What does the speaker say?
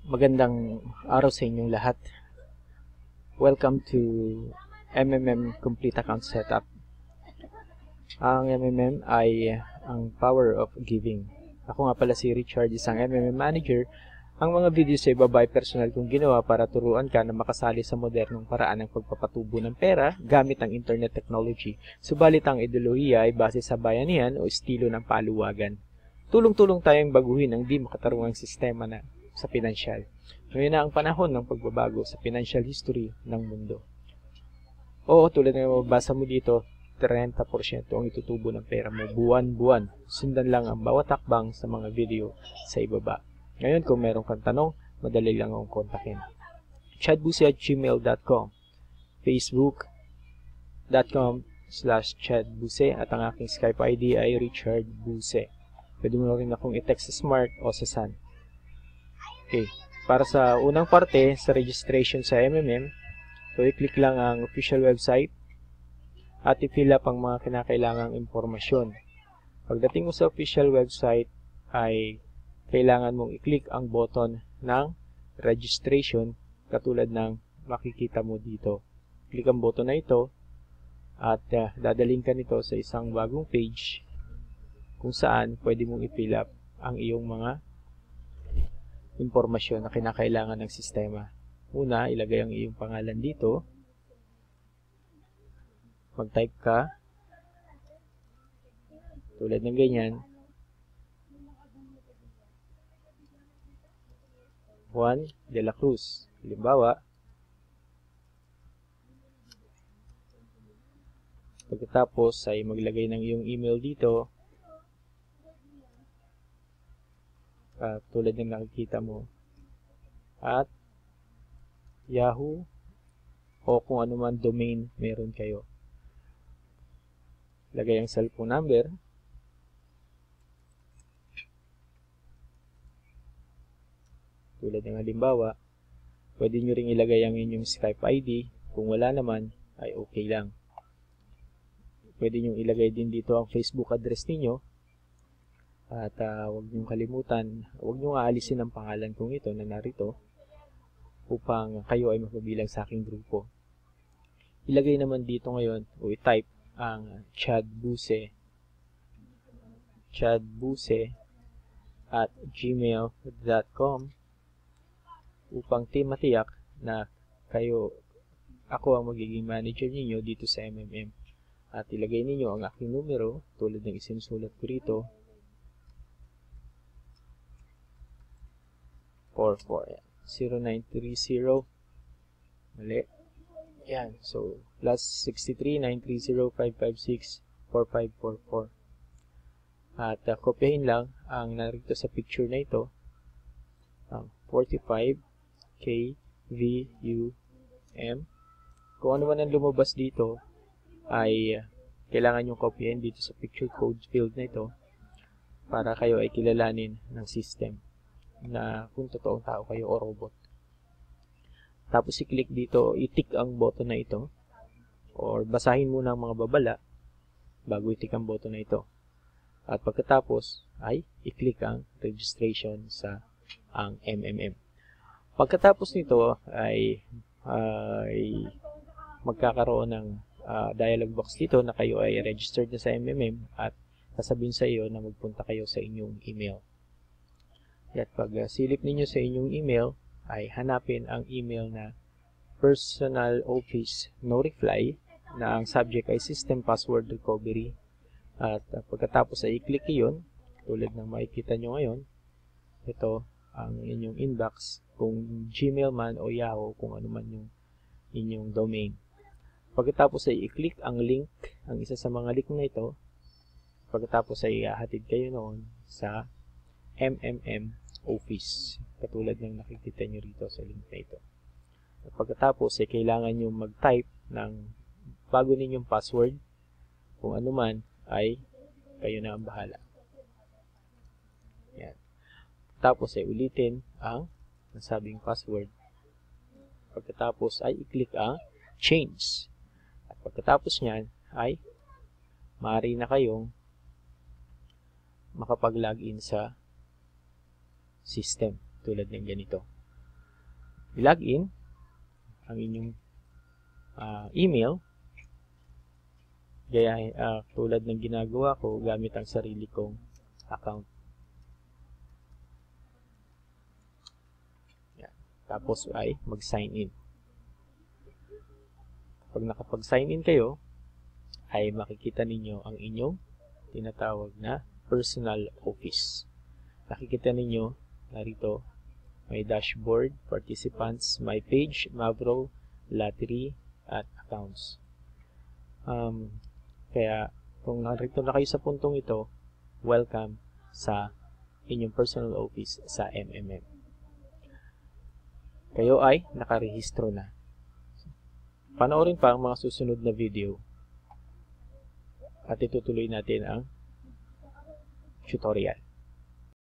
Magandang araw sa inyong lahat. Welcome to MMM Complete Account Setup. Ang MMM ay ang Power of Giving. Ako nga pala si Richard, isang MMM Manager. Ang mga videos sa ibaba ay personal kong ginawa para turuan ka na makasali sa modernong paraan ng pagpapatubo ng pera gamit ang internet technology. Subalit ang ideolohiya ay base sa bayanihan o estilo ng paluwagan. Tulong-tulong tayong baguhin ang di makatarungang sistema sa pinansyal. Ngayon na ang panahon ng pagbabago sa financial history ng mundo. Oo, tulad ng mababasa mo dito, 30% ang itutubo ng pera mo buwan-buwan. Sundan lang ang bawat takbang sa mga video sa ibaba. Ngayon, kung meron kang tanong, madali lang akong kontakin. chadbuse@gmail.com, facebook.com/chadbuse at ang aking Skype ID ay Richard Buse. Pwede mo rin akong i-text sa Smart o sa Sun. Okay, para sa unang parte, sa registration sa MMM, so i-click lang ang official website at i-fill up ang mga kinakailangang impormasyon. Pagdating mo sa official website, ay kailangan mong i-click ang button ng registration katulad ng makikita mo dito. Click ang button na ito at dadaling ka nito sa isang bagong page kung saan pwede mong i-fill up ang iyong mga impormasyon na kinakailangan ng sistema. Una, ilagay ang iyong pangalan dito. Mag-type ka. Tulad ng ganyan. Juan de la Cruz. Halimbawa. Pagkatapos ay maglagay ng iyong email dito. Tulad ng nakikita mo, at Yahoo o kung ano man domain meron kayo. Lagay ang cellphone number, tulad ng halimbawa. Pwede nyo ring ilagay ang inyong Skype ID. Kung wala naman ay okay lang. Pwede nyo ilagay din dito ang Facebook address ninyo. At huwag niyong kalimutan, huwag niyong aalisin ang pangalan kong ito na narito upang kayo ay mapabilang sa aking grupo. Ilagay naman dito ngayon o i-type ang chadbuse@gmail.com upang matiyak na ako ang magiging manager ninyo dito sa MMM. At ilagay ninyo ang aking numero tulad ng isinusulat ko rito. 0930. Mali. Yan. So, +63 930 556 4544. At kopyahin lang ang narito sa picture na ito. Ang 45 KVUM. Kung ano man ang lumabas dito ay kailangan yung kopyahin dito sa picture code field na ito para kayo ay kilalanin ng system na kung totoong tao kayo o robot. Tapos i-click dito, i-tick ang button na ito or basahin muna ang mga babala bago i-tick ang button na ito. At pagkatapos ay i-click ang registration sa ang MMM. Pagkatapos nito ay magkakaroon ng dialog box dito na kayo ay registered na sa MMM at sasabihin sa iyo na magpunta kayo sa inyong email. At pag silip ninyo sa inyong email, ay hanapin ang email na personal office no reply na ang subject ay system password recovery. At pagkatapos ay i-click iyon, tulad ng makikita nyo ngayon, ito ang inyong inbox, kung Gmail man o Yahoo, kung ano man yung inyong domain. Pagkatapos ay i-click ang link, ang isa sa mga link na ito, pagkatapos ay hatid kayo noon sa MMM Office, katulad ng nakikita nyo rito sa link na ito. At pagkatapos ay kailangan nyo mag-type ng bago ninyong password, kung ano man ay kayo na ang bahala. Yan. Tapos ay ulitin ang nasabing password. Pagkatapos ay i-click ang change. At pagkatapos nyan ay maaari na kayong makapag-login sa system tulad ng ganito. i-login ang inyong email. Gaya tulad ng ginagawa ko gamit ang sarili kong account. Yan. Tapos ay mag-sign in. Pag nakapag-sign in kayo, ay makikita ninyo ang inyong tinatawag na personal office. Nakikita ninyo narito may dashboard, participants, my page, Mavro, lottery, at accounts. Kaya kung narito na kayo sa puntong ito, welcome sa inyong personal office sa MMM. Kayo ay nakarehistro na. Panoorin pa ang mga susunod na video at itutuloy natin ang tutorial.